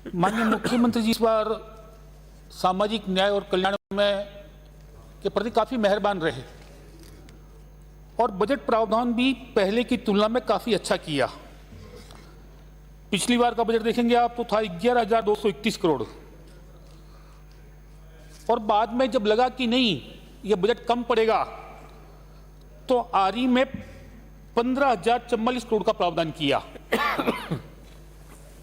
माननीय मुख्यमंत्री जी इस बार सामाजिक न्याय और कल्याण में के प्रति काफी मेहरबान रहे और बजट प्रावधान भी पहले की तुलना में काफी अच्छा किया। पिछली बार का बजट देखेंगे आप तो था 11,231 करोड़ और बाद में जब लगा कि नहीं ये बजट कम पड़ेगा तो आरई में 15,044 करोड़ का प्रावधान किया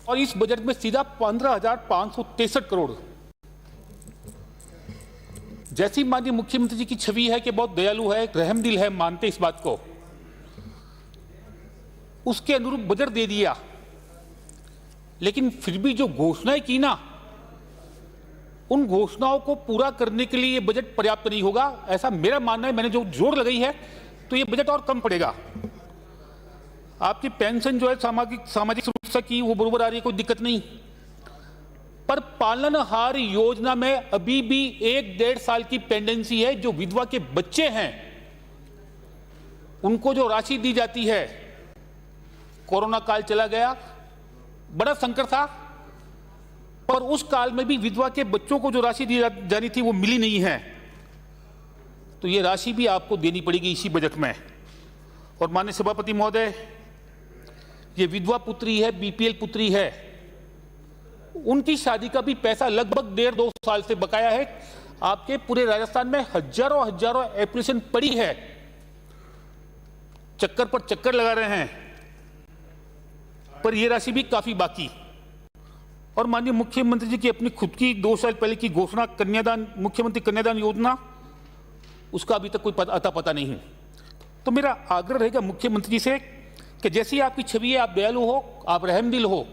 और इस बजट में सीधा 15,563 करोड़। जैसी माननीय मुख्यमंत्री जी की छवि है कि बहुत दयालु है, रहमदिल है, मानते इस बात को, उसके अनुरूप बजट दे दिया। लेकिन फिर भी जो घोषणाएं की ना, उन घोषणाओं को पूरा करने के लिए ये बजट पर्याप्त नहीं होगा, ऐसा मेरा मानना है। मैंने जो जोर लगाई है तो ये बजट और कम पड़ेगा। आपकी पेंशन जो है सामाजिक सुरक्षा की वो बराबर आ रही है, कोई दिक्कत नहीं, पर पालनहार योजना में अभी भी 1-1.5 साल की पेंडेंसी है। जो विधवा के बच्चे हैं उनको जो राशि दी जाती है, कोरोना काल चला गया, बड़ा संकट था, पर उस काल में भी विधवा के बच्चों को जो राशि दी जानी थी वो मिली नहीं है, तो ये राशि भी आपको देनी पड़ेगी इसी बजट में। और माननीय सभापति महोदय, ये विधवा पुत्री है, बीपीएल पुत्री है, उनकी शादी का भी पैसा लगभग 1.5-2 साल से बकाया है। आपके पूरे राजस्थान में हजारों एप्लीकेशन पड़ी है, चक्कर पर चक्कर लगा रहे हैं, पर यह राशि भी काफी बाकी। और माननीय मुख्यमंत्री जी की अपनी खुद की 2 साल पहले की घोषणा मुख्यमंत्री कन्यादान योजना, उसका अभी तक कोई अता पता नहीं। तो मेरा आग्रह रहेगा मुख्यमंत्री जी से कि जैसी आपकी छवि है, आप दयालु हो, आप रहमदिल हो,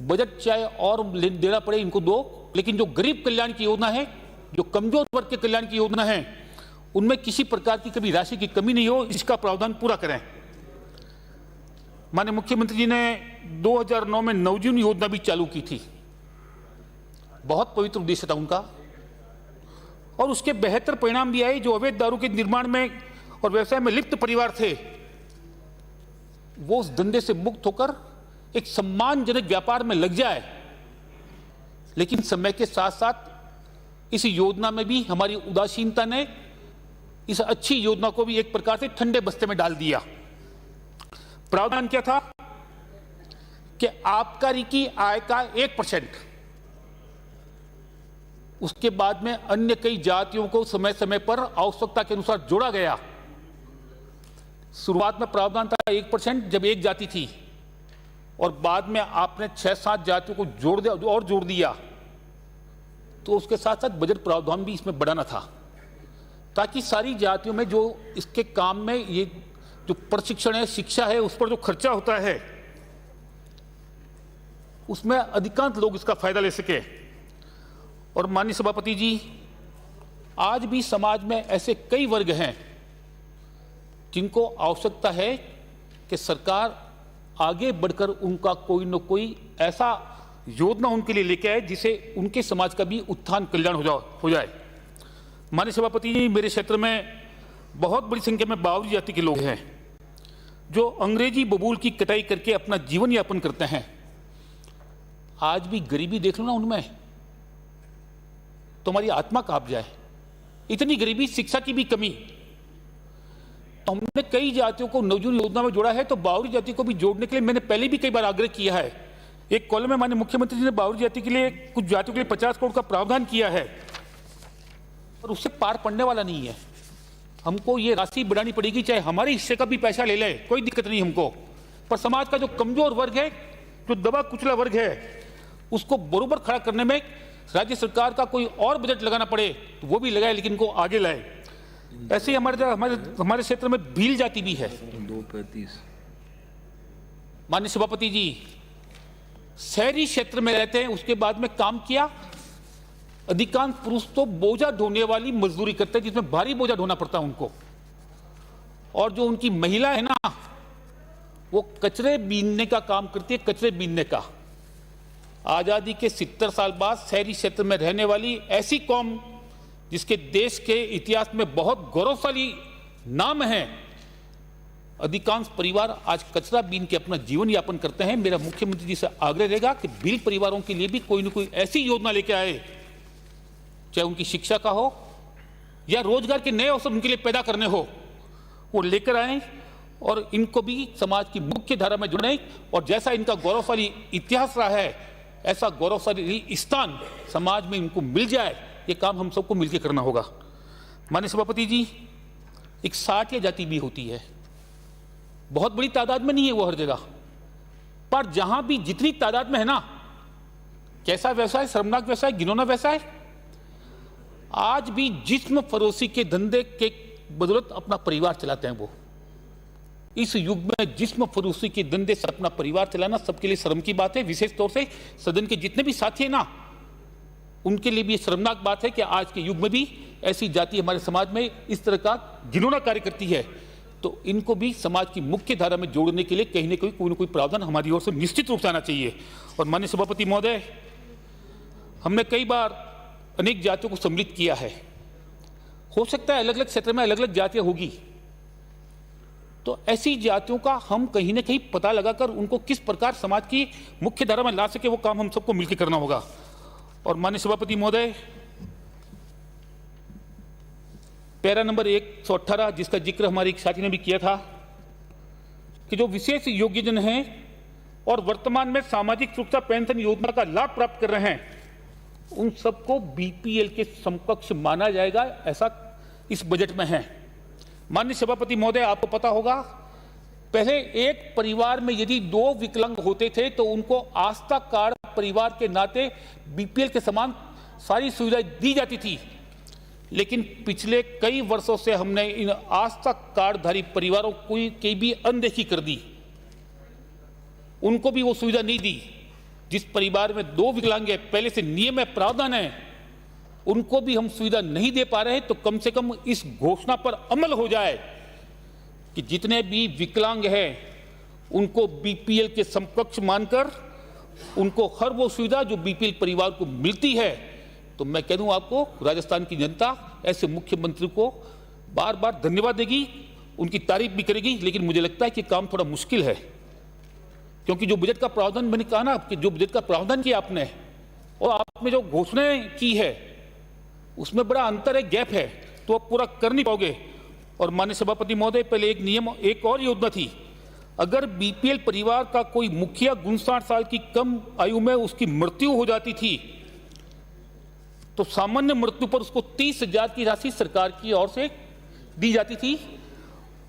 बजट चाहे और देना पड़े इनको दो, लेकिन जो गरीब कल्याण की योजना है, जो कमजोर वर्ग के कल्याण की योजना है, उनमें किसी प्रकार की कभी राशि की कमी नहीं हो, इसका प्रावधान पूरा करें। माननीय मुख्यमंत्री जी ने 2009 में नवजीवन योजना भी चालू की थी, बहुत पवित्र उद्देश्य था उनका, और उसके बेहतर परिणाम भी आए। जो अवैध दारू के निर्माण में और व्यवसाय में लिप्त परिवार थे, वो उस धंधे से मुक्त होकर एक सम्मानजनक व्यापार में लग जाए। लेकिन समय के साथ साथ इस योजना में भी हमारी उदासीनता ने इस अच्छी योजना को भी एक प्रकार से ठंडे बस्ते में डाल दिया। प्रावधान क्या था कि आबकारी की आय का 1%, उसके बाद में अन्य कई जातियों को समय समय पर आवश्यकता के अनुसार जोड़ा गया। शुरुआत में प्रावधान था 1% जब एक जाति थी, और बाद में आपने 6-7 जातियों को जोड़ दिया, तो उसके साथ साथ बजट प्रावधान भी इसमें बढ़ाना था, ताकि सारी जातियों में जो इसके काम में ये जो प्रशिक्षण है, शिक्षा है, उस पर जो खर्चा होता है, उसमें अधिकांश लोग इसका फायदा ले सके। और माननीय सभापति जी, आज भी समाज में ऐसे कई वर्ग हैं जिनको आवश्यकता है कि सरकार आगे बढ़कर उनका कोई न कोई ऐसा योजना उनके लिए लेके आए जिसे उनके समाज का भी उत्थान कल्याण हो जाए। माननीय सभापति जी, मेरे क्षेत्र में बहुत बड़ी संख्या में बावरी जाति के लोग हैं जो अंग्रेजी बबूल की कटाई करके अपना जीवन यापन करते हैं। आज भी गरीबी देख लो ना उनमें, तो हमारी आत्मा कांप जाए। इतनी गरीबी, शिक्षा की भी कमी। हमने कई जातियों को नवजीवन योजना में जोड़ा है, तो बावरी जाति को भी जोड़ने के लिए मैंने पहले भी कई बार आग्रह किया है। एक कॉलम में माननीय मुख्यमंत्री जी ने बावरी जाति के लिए, कुछ जातियों के लिए 50 करोड़ का प्रावधान किया है, और उससे पार पड़ने वाला नहीं है। हमको ये राशि बढ़ानी पड़ेगी, चाहे हमारे हिस्से का भी पैसा ले ले, कोई दिक्कत नहीं हमको, पर समाज का जो कमजोर वर्ग है, जो दबा कुचला वर्ग है, उसको बरोबर खड़ा करने में राज्य सरकार का कोई और बजट लगाना पड़े तो वो भी लगाए, लेकिन इनको आगे लाए। ऐसे ही हमारे क्षेत्र में भील जाति भी है। 235। माननीय सभापति जी, शहरी क्षेत्र में रहते हैं, उसके बाद में काम किया। अधिकांश पुरुष तो बोझा ढोने वाली मजदूरी करते हैं, जिसमें भारी बोझा ढोना पड़ता है उनको, और जो उनकी महिला है ना, वो कचरे बीनने का काम करती है, कचरे बीनने का। आजादी के 70 साल बाद शहरी क्षेत्र में रहने वाली ऐसी कौम जिसके देश के इतिहास में बहुत गौरवशाली नाम है, अधिकांश परिवार आज कचरा बीन के अपना जीवन यापन करते हैं। मेरा मुख्यमंत्री जी से आग्रह रहेगा कि भील परिवारों के लिए भी कोई न कोई ऐसी योजना लेके आए, चाहे उनकी शिक्षा का हो या रोजगार के नए अवसर उनके लिए पैदा करने हो, वो लेकर आए और इनको भी समाज की मुख्य धारा में जुड़े और जैसा इनका गौरवशाली इतिहास रहा है ऐसा गौरवशाली स्थान समाज में इनको मिल जाए। ये काम हम सबको मिलकर करना होगा। माननीय सभापति जी, एक साठिया जाति भी होती है, बहुत बड़ी तादाद में नहीं है वो हर जगह, पर जहां भी जितनी तादाद में है ना, कैसा व्यवसाय, शर्मनाक व्यवसाय, घिनौना व्यवसाय, आज भी जिस्म फरोशी के धंधे के बदौलत अपना परिवार चलाते हैं। वो इस युग में जिस्म फरोशी के धंधे से अपना परिवार चलाना सबके लिए शर्म की बात है। विशेष तौर से सदन के जितने भी साथी हैं ना, उनके लिए भी शर्मनाक बात है कि आज के युग में भी ऐसी जाति हमारे समाज में इस तरह का घिनौना कार्य करती है। तो इनको भी समाज की मुख्य धारा में जोड़ने के लिए कहीं न कहीं कोई न कोई प्रावधान हमारी ओर से निश्चित रूप से आना चाहिए। और माननीय सभापति महोदय, हमने कई बार अनेक जातियों को सम्मिलित किया है। हो सकता है अलग अलग क्षेत्र में अलग अलग जातियां होगी, तो ऐसी जातियों का हम कहीं ना कहीं पता लगाकर उनको किस प्रकार समाज की मुख्य धारा में ला सके, वो काम हम सबको मिलकर करना होगा। और माननीय सभापति महोदय, पैरा नंबर 118 जिसका जिक्र हमारे एक साथी ने भी किया था कि जो विशेष योग्यजन हैं और वर्तमान में सामाजिक सुरक्षा पेंशन योजना का लाभ प्राप्त कर रहे हैं, उन सबको बीपीएल के समकक्ष माना जाएगा, ऐसा इस बजट में है। माननीय सभापति महोदय, आपको पता होगा पहले एक परिवार में यदि 2 विकलांग होते थे तो उनको आस्था कार्ड परिवार के नाते बीपीएल के समान सारी सुविधाएं दी जाती थी, लेकिन पिछले कई वर्षों से हमने इन आस्था कार्डधारी परिवारों की भी अनदेखी कर दी। उनको भी वो सुविधा नहीं दी। जिस परिवार में 2 विकलांग है, पहले से नियम है, प्रावधान है, उनको भी हम सुविधा नहीं दे पा रहे हैं। तो कम से कम इस घोषणा पर अमल हो जाए कि जितने भी विकलांग हैं उनको बीपीएल के समकक्ष मानकर उनको हर वो सुविधा जो बीपीएल परिवार को मिलती है। तो मैं कह दूं आपको, राजस्थान की जनता ऐसे मुख्यमंत्री को बार बार धन्यवाद देगी, उनकी तारीफ भी करेगी। लेकिन मुझे लगता है कि काम थोड़ा मुश्किल है, क्योंकि जो बजट का प्रावधान, मैंने कहा ना कि जो बजट का प्रावधान किया आपने और आपने जो घोषणाएं की है उसमें बड़ा अंतर है, गैप है, तो आप पूरा कर नहीं पाओगे। और माननीय सभापति महोदय, पहले एक और योजना थी, अगर बीपीएल परिवार का कोई मुखिया 59 साल की कम आयु में उसकी मृत्यु हो जाती थी तो सामान्य मृत्यु पर उसको 30,000 की राशि सरकार की ओर से दी जाती थी,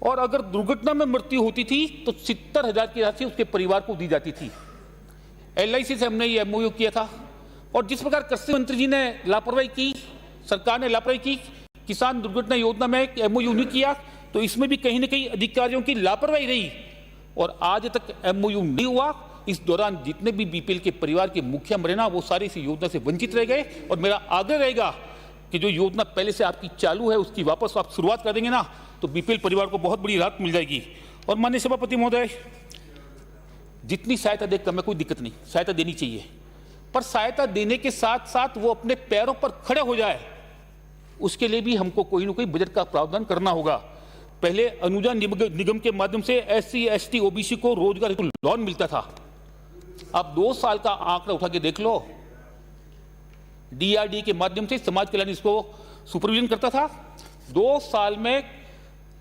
और अगर दुर्घटना में मृत्यु होती थी तो 70,000 की राशि उसके परिवार को दी जाती थी। एलआईसी से हमने ये एमओयू किया था। और जिस प्रकार कृषि मंत्री जी ने लापरवाही की, सरकार ने लापरवाही की, किसान दुर्घटना योजना में एमओयू नहीं किया, तो इसमें भी कहीं ना कहीं अधिकारियों की लापरवाही रही और आज तक एमओयू नहीं हुआ। इस दौरान जितने भी बीपीएल के परिवार के मुखिया मरे ना, वो सारे इस योजना से वंचित रह गए। और मेरा आग्रह रहेगा कि जो योजना पहले से आपकी चालू है उसकी वापस आप शुरुआत कर देंगे ना, तो बीपीएल परिवार को बहुत बड़ी राहत मिल जाएगी। और माननीय सभापति महोदय, जितनी सहायता दे कम है, कोई दिक्कत नहीं, सहायता देनी चाहिए, पर सहायता देने के साथ साथ वो अपने पैरों पर खड़े हो जाए, उसके लिए भी हमको कोई ना कोई बजट का प्रावधान करना होगा। पहले अनुदान निगम के माध्यम से एससी, एसटी, ओबीसी को रोजगार हेतु लोन मिलता था। आप 2 साल का आंकड़ा उठा के देख लो, डीआरडी के माध्यम से समाज कल्याण इसको सुपरविजन करता था। 2 साल में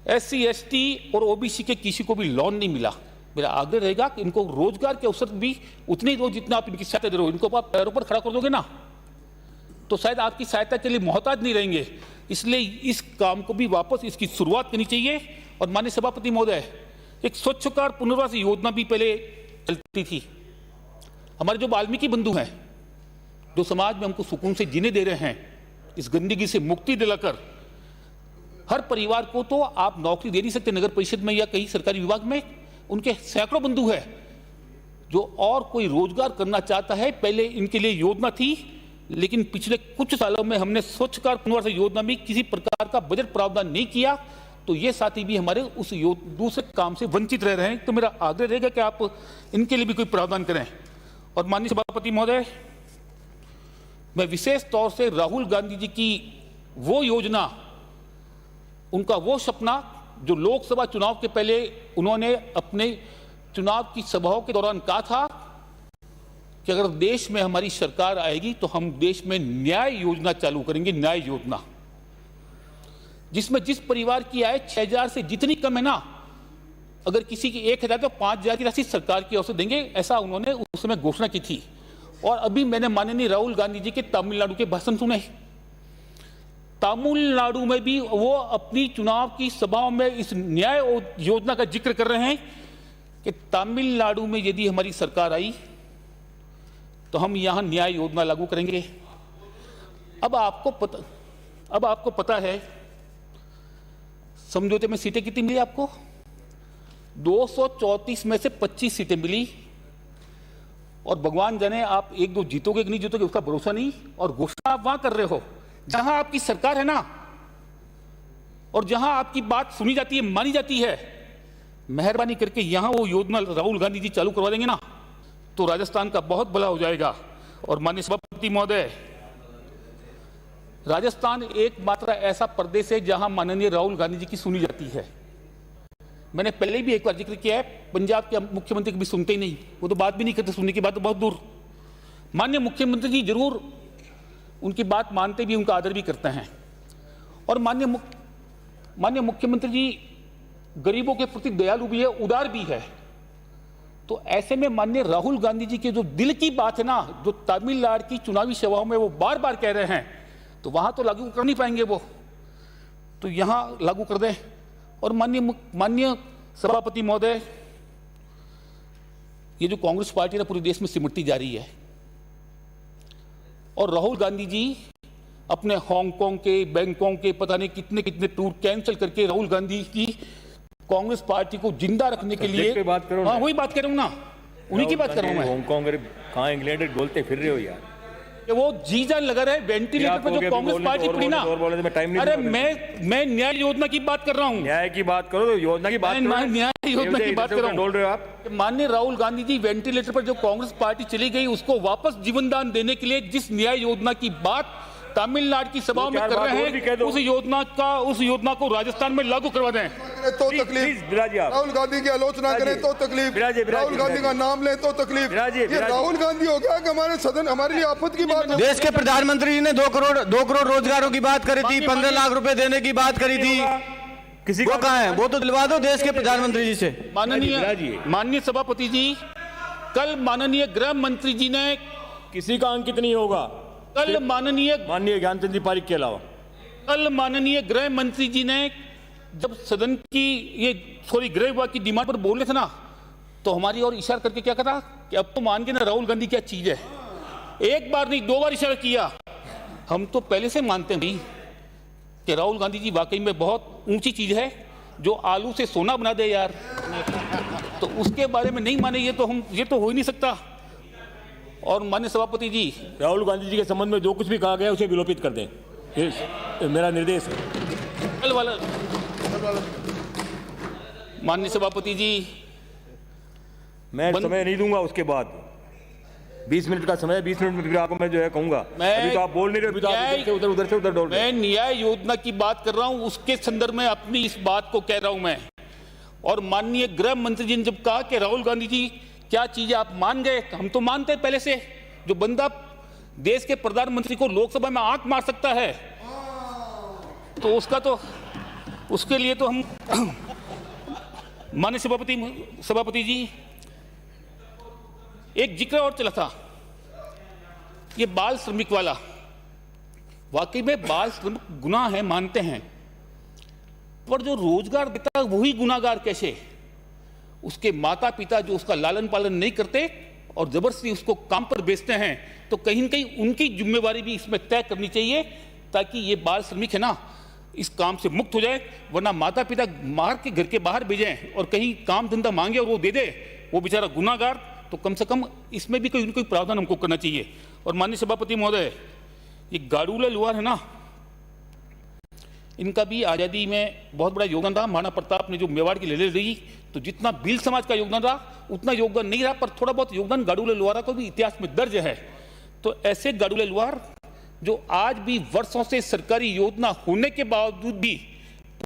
एससी, एसटी और ओबीसी के किसी को भी लोन नहीं मिला। मेरा आग्रह रहेगा कि इनको रोजगार के अवसर भी उतने ही दो जितना आप इनकी सहायता दे रहे हो। इनको आप पैरों पर खड़ा कर दोगे ना, तो शायद आपकी सहायता के लिए मोहताज नहीं रहेंगे। इसलिए इस काम को भी वापस इसकी शुरुआत करनी चाहिए। और माननीय सभापति महोदय, एक स्वच्छ कार पुनर्वास योजना भी पहले चलती थी। हमारे जो वाल्मीकि बंधु हैं, जो समाज में हमको सुकून से जीने दे रहे हैं, इस गंदगी से मुक्ति दिलाकर, हर परिवार को तो आप नौकरी दे नहीं सकते नगर परिषद में या कहीं सरकारी विभाग में। उनके सैकड़ों बंधु हैं जो और कोई रोजगार करना चाहता है। पहले इनके लिए योजना थी, लेकिन पिछले कुछ सालों में हमने स्वच्छ कार पुनर्वास योजना में किसी प्रकार का बजट प्रावधान नहीं किया, तो ये साथी भी हमारे उस दूसरे काम से वंचित रह रहे हैं। तो मेरा आग्रह रहेगा कि आप इनके लिए भी कोई प्रावधान करें। और माननीय सभापति महोदय, मैं विशेष तौर से राहुल गांधी जी की वो योजना, उनका वो सपना जो लोकसभा चुनाव के पहले उन्होंने अपने चुनाव की सभाओं के दौरान कहा था कि अगर देश में हमारी सरकार आएगी तो हम देश में न्याय योजना चालू करेंगे, न्याय योजना जिसमें जिस परिवार की आय 6,000 से जितनी कम है ना, अगर किसी की 1,000 तो 5,000 की राशि सरकार की ओर से देंगे, ऐसा उन्होंने उस समय घोषणा की थी। और अभी मैंने माननीय राहुल गांधी जी के तमिलनाडु के भाषण सुने। तमिलनाडु में भी वो अपनी चुनाव की सभाओं में इस न्याय योजना का जिक्र कर रहे हैं कि तमिलनाडु में यदि हमारी सरकार आई तो हम यहां न्याय योजना लागू करेंगे। अब आपको पता है समझौते में सीटें कितनी मिली आपको? 234 में से 25 सीटें मिली। और भगवान जाने आप 1-2 जीतोगे कि नहीं जीतोगे उसका भरोसा नहीं। और घोषणा आप वहां कर रहे हो जहां आपकी सरकार है ना, और जहां आपकी बात सुनी जाती है, मानी जाती है। मेहरबानी करके यहां वो योजना राहुल गांधी जी चालू करवा देंगे ना तो राजस्थान का बहुत भला हो जाएगा। और माननीय सभापति महोदय, राजस्थान एकमात्र ऐसा प्रदेश है जहां माननीय राहुल गांधी जी की सुनी जाती है। मैंने पहले भी एक बार जिक्र किया है, पंजाब के मुख्यमंत्री कभी सुनते ही नहीं, वो तो बात भी नहीं करते, सुनने की बात तो बहुत दूर। माननीय मुख्यमंत्री जी जरूर उनकी बात मानते भी, उनका आदर भी करते हैं। और माननीय मुख्यमंत्री जी गरीबों के प्रति दयालु भी है, उदार भी है। तो ऐसे में माननीय राहुल गांधी जी के जो दिल की बात है ना, जो तमिलनाडु की चुनावी सभाओं में वो बार बार कह रहे हैं, तो वहां तो लागू कर नहीं पाएंगे वो, तो यहां लागू कर दें। और माननीय सभापति महोदय, ये जो कांग्रेस पार्टी ना पूरे देश में सिमटती जा रही है, और राहुल गांधी जी अपने हांगकांग के, बैंकॉक के पता नहीं कितने कितने टूर कैंसिल करके राहुल गांधी की कांग्रेस पार्टी को जिंदा रखने के लिए पे बात करो। हाँ, वही बात कर रहा हूं ना, उन्हीं की बात कर रहा हूं मैं। हांगकांग कहां इंग्लैंड बोलते फिर रहे हो यार, कि वो जी जान लगा रहे वेंटिलेटर पे जो कांग्रेस पार्टी पड़ी ना। अरे मैं न्याय योजना की बात कर रहा हूँ। न्याय की बात करो तो योजना की बात करो। न्याय योजना की बात कर रहा हूँ। बोल रहे हो आप। माननीय राहुल गांधी जी वेंटिलेटर पर जो कांग्रेस पार्टी चली गई उसको वापस जीवनदान देने के लिए जिस न्याय योजना की बात तमिलनाडु की सभाओं में कर रहे हैं, उस योजना को राजस्थान में लागू करवा दें। तो तकलीफ, राहुल गांधी की आलोचना करें तो तकलीफ, राहुल गांधी का नाम लें तो तकलीफ। ये राहुल गांधी हो गया कि हमारे सदन हमारे लिए आफत की बात। देश के प्रधानमंत्री जी ने 2 करोड़ रोजगारों की बात करी थी, 15 लाख रुपए देने की बात करी थी, किसी वो कहाँ है? वो तो दिलवा दो देश के प्रधानमंत्री जी से। माननीय सभापति जी, कल माननीय गृह मंत्री जी ने, किसी का अंकित नहीं होगा कल माननीय ज्ञानचंद जी पारिक के अलावा, कल माननीय गृह मंत्री जी ने जब सदन की गृह विभाग की डिमांड पर बोल रहे थे ना, तो हमारी ओर इशारा करके क्या कहा कि अब तो मान के ना राहुल गांधी क्या चीज है। एक बार नहीं 2 बार इशारा किया। हम तो पहले से मानते हैं कि राहुल गांधी जी वाकई में बहुत ऊंची चीज है, जो आलू से सोना बना दे यार। तो उसके बारे में नहीं माने ये तो हो ही नहीं सकता। और माननीय सभापति जी, राहुल गांधी जी के संबंध में जो कुछ भी कहा गया उसे विलोपित कर दें, ये मेरा निर्देश है। कल वाला माननीय सभापति जी, मैं समय नहीं दूंगा। उसके बाद 20 मिनट का समय, 20 मिनट में फिर आपको मैं जो है कहूंगा। अभी तो आप बोल नहीं रहे, अभी तो आप उधर से उधर डोल रहे हैं। मैं न्याय योजना की बात कर रहा हूं, उसके संदर्भ में अपनी इस बात को कह रहा हूं मैं। और माननीय गृह मंत्री जी ने जब कहा कि राहुल गांधी जी क्या चीजें आप मान गए, हम तो मानते हैं पहले से। जो बंदा देश के प्रधानमंत्री को लोकसभा में आंख मार सकता है तो उसके लिए तो हम माननीय सभापति जी, एक जिक्र और चला था, ये बाल श्रमिक वाला। वाकई में बाल श्रमिक गुनाह है, मानते हैं, पर जो रोजगार देता है वही गुनाहगार कैसे? उसके माता पिता जो उसका लालन पालन नहीं करते और जबरदस्ती उसको काम पर बेचते हैं, तो कहीं न कहीं उनकी जिम्मेवारी भी इसमें तय करनी चाहिए, ताकि ये बाल श्रमिक है ना इस काम से मुक्त हो जाए। वरना माता पिता मार के घर के बाहर भेजें और कहीं काम धंधा मांगे और वो दे दे, वो बेचारा गुनाहगार। तो कम से कम इसमें भी कोई प्रावधान हमको करना चाहिए। और माननीय सभापति महोदय, ये गाड़ूला लोहार है ना, इनका भी आज़ादी में बहुत बड़ा योगदान रहा। महाराणा प्रताप ने जो मेवाड़ की लड़ाई लड़ी, तो जितना भील समाज का योगदान रहा उतना योगदान नहीं रहा, पर थोड़ा बहुत योगदान गाड़ूला लोहारा को भी इतिहास में दर्ज है। तो ऐसे गाड़ूला लोहार जो आज भी वर्षों से सरकारी योजना होने के बावजूद भी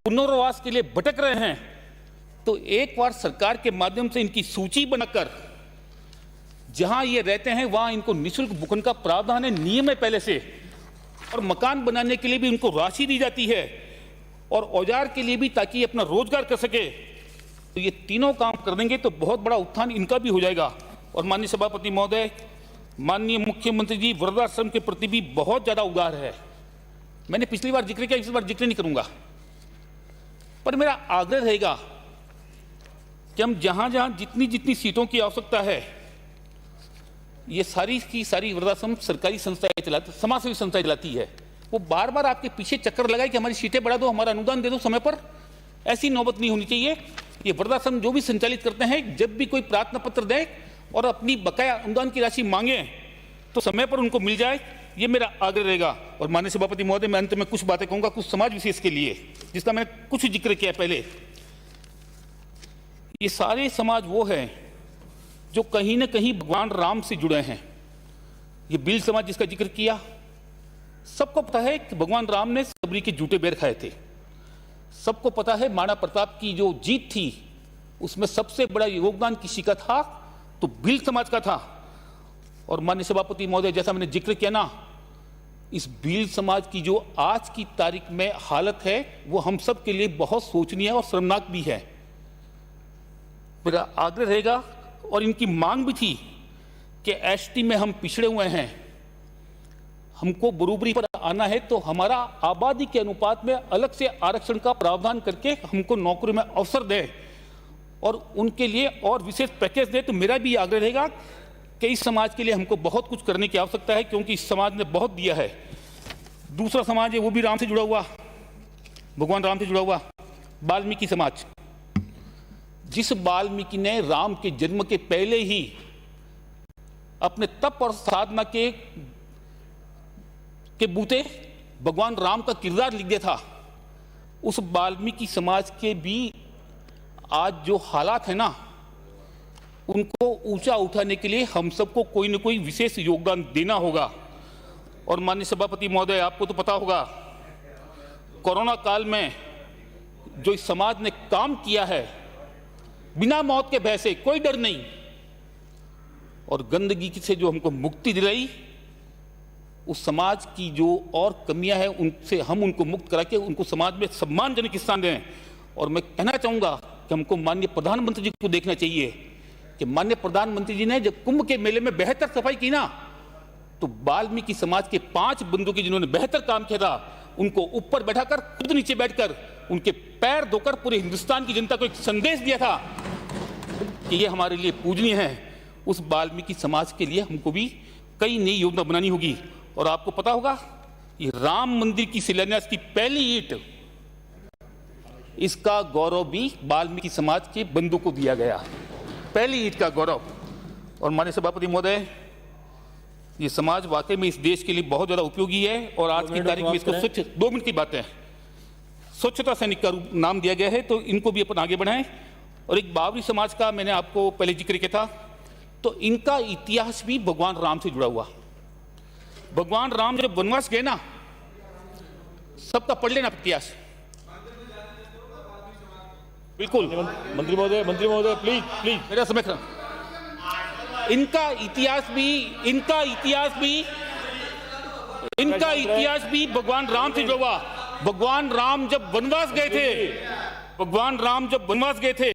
पुनर्वास के लिए भटक रहे हैं, तो एक बार सरकार के माध्यम से इनकी सूची बनाकर जहां ये रहते हैं वहां इनको निःशुल्क भूखंड का प्रावधान है, नियम है पहले से, और मकान बनाने के लिए भी उनको राशि दी जाती है और औजार के लिए भी, ताकि ये अपना रोजगार कर सके। तो ये तीनों काम कर देंगे तो बहुत बड़ा उत्थान इनका भी हो जाएगा। और माननीय सभापति महोदय, माननीय मुख्यमंत्री जी वृद्धाश्रम के प्रति भी बहुत ज्यादा उदार है। मैंने पिछली बार जिक्र किया, इस बार जिक्र नहीं करूंगा, पर मेरा आग्रह रहेगा कि हम जहां जहां जितनी जितनी सीटों की आवश्यकता है, ये सारी की सारी वृद्धाश्रम सरकारी संस्थाएं चलाती, समाजसेवी संस्थाएं चलाती है, वो बार बार आपके पीछे चक्कर लगाए कि हमारी सीटें बढ़ा दो, हमारा अनुदान दे दो समय पर। ऐसी नौबत नहीं होनी चाहिए। ये वृद्धाश्रम जो भी संचालित करते हैं, जब भी कोई प्रार्थना पत्र दें और अपनी बकाया अनुदान की राशि मांगे तो समय पर उनको मिल जाए, ये मेरा आग्रह रहेगा। और माननीय सभापति महोदय, मैं अंत में कुछ बातें कहूंगा कुछ समाज विशेष के लिए, जिसका मैंने कुछ जिक्र किया पहले। ये सारे समाज वो है जो कहीं ना कहीं भगवान राम से जुड़े हैं। ये भील समाज जिसका जिक्र किया, सबको पता है कि भगवान राम ने सबरी के जूते बेर खाए थे। सबको पता है महाराणा प्रताप की जो जीत थी उसमें सबसे बड़ा योगदान किसी का था, तो भील समाज का था। और माननीय सभापति महोदय, जैसा मैंने जिक्र किया ना, इस भील समाज की जो आज की तारीख में हालत है वो हम सब के लिए बहुत सोचनीय और शर्मनाक भी है। मेरा आग्रह रहेगा, और इनकी मांग भी थी कि एसटी में हम पिछड़े हुए हैं, हमको बराबरी पर आना है, तो हमारा आबादी के अनुपात में अलग से आरक्षण का प्रावधान करके हमको नौकरी में अवसर दें और उनके लिए और विशेष पैकेज दे। तो मेरा भी आग्रह रहेगा कि इस समाज के लिए हमको बहुत कुछ करने की आवश्यकता है, क्योंकि इस समाज ने बहुत दिया है। दूसरा समाज है वो भी राम से जुड़ा हुआ, भगवान राम से जुड़ा हुआ, वाल्मीकि समाज। जिस वाल्मीकि ने राम के जन्म के पहले ही अपने तप और साधना के बूते भगवान राम का किरदार लिख दिया था, उस वाल्मीकि समाज के भी आज जो हालात है ना, उनको ऊंचा उठाने के लिए हम सबको कोई न कोई विशेष योगदान देना होगा। और माननीय सभापति महोदय, आपको तो पता होगा, कोरोना काल में जो इस समाज ने काम किया है, बिना मौत के भय से, कोई डर नहीं, और गंदगी से जो हमको मुक्ति दिलाई, उस समाज की जो और कमियां हैं उनसे हम उनको मुक्त करा के उनको समाज में सम्मानजनक स्थान दें। और मैं कहना चाहूंगा कि हमको माननीय प्रधानमंत्री जी को देखना चाहिए कि माननीय प्रधानमंत्री जी ने जब कुंभ के मेले में बेहतर सफाई की ना, तो वाल्मीकि समाज के 5 बंधु की जिन्होंने बेहतर काम किया था, उनको ऊपर बैठाकर खुद नीचे बैठकर उनके पैर धोकर पूरे हिंदुस्तान की जनता को एक संदेश दिया था कि ये हमारे लिए पूजनीय है। उस वाल्मीकि समाज के लिए हमको भी कई नई योजना बनानी होगी। और आपको पता होगा, ये राम मंदिर की शिलान्यास की पहली ईंट, इसका गौरव भी वाल्मीकि समाज के बंधु को दिया गया, पहली ईंट का गौरव। और माननीय सभापति महोदय, ये समाज वाकई में इस देश के लिए बहुत ज्यादा उपयोगी है। और आज की तारीख में इसको स्वच्छ, 2 मिनट की बात है, स्वच्छता सैनिक का नाम दिया गया है, तो इनको भी अपन आगे बढ़ाएं। और एक बावरी समाज का मैंने आपको पहले जिक्र किया था, तो इनका इतिहास भी भगवान राम से जुड़ा हुआ। भगवान राम जब वनवास गए ना, सबका पढ़ लेना इतिहास, बिल्कुल। मंत्री महोदय प्लीज मेरा समय खत्म। इनका इतिहास भी भगवान राम से जुड़ा हुआ। भगवान राम जब वनवास गए थे,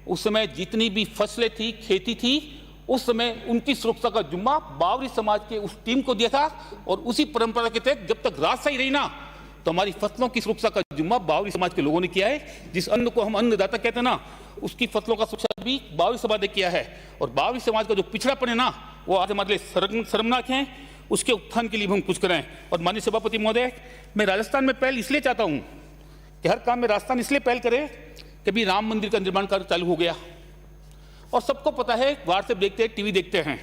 उस समय जितनी भी फसलें थी, खेती थी, उस समय उनकी सुरक्षा का जुम्मा बावरी समाज के उस टीम को दिया था। और उसी परंपरा के तहत जब तक राजशाही रही ना, तो हमारी फसलों की सुरक्षा का जुम्मा बावरी समाज के लोगों ने किया है। जिस अन्न को हम अन्नदाता कहते हैं ना, उसकी फसलों का सुरक्षा भी बावरी समाज ने किया है। और बावरी समाज का जो पिछड़ापन है ना, वो आज हमारे लिए शर्मनाक है। उसके उत्थान के लिए हम कुछ करें। और माननीय सभापति महोदय, मैं राजस्थान में पहल इसलिए चाहता हूं कि हर काम में राजस्थान इसलिए पहल करे कि भी राम मंदिर का निर्माण कार्य चालू हो गया, और सबको पता है, व्हाट्सएप देखते हैं, टीवी देखते हैं,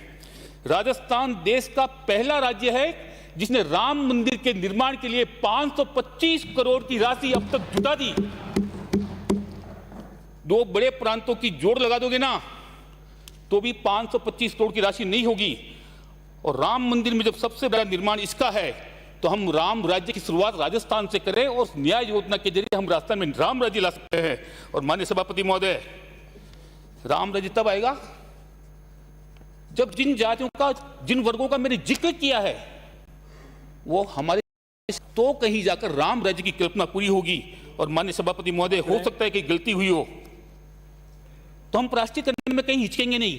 राजस्थान देश का पहला राज्य है जिसने राम मंदिर के निर्माण के लिए 525 करोड़ की राशि अब तक जुटा दी। 2 बड़े प्रांतों की जोड़ लगा दोगे ना, तो भी 525 करोड़ की राशि नहीं होगी। और राम मंदिर में जब सबसे बड़ा निर्माण इसका है, तो हम राम राज्य की शुरुआत राजस्थान से करें और न्याय योजना के जरिए हम राजस्थान में राम राज्य ला सकते हैं। और माननीय सभापति महोदय, राम राज्य तब आएगा जब जिन जातियों का, जिन वर्गों का मैंने जिक्र किया है, वो हमारे तो कहीं जाकर राम राज्य की कल्पना पूरी होगी। और माननीय सभापति महोदय, हो सकता है कि गलती हुई हो तो हम प्रायश्चित करने में कहीं हिचकेंगे नहीं,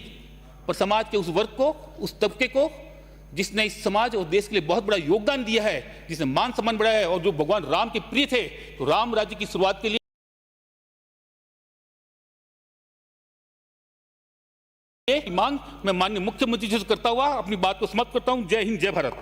पर समाज के उस वर्ग को, उस तबके को जिसने इस समाज और देश के लिए बहुत बड़ा योगदान दिया है, जिसने मान सम्मान बढ़ाया है और जो भगवान राम के प्रिय थे, तो राम राज्य की शुरुआत के लिए मांग मैं माननीय मुख्यमंत्री जी से करता हुआ अपनी बात को समाप्त करता हूं। जय हिंद, जय भारत।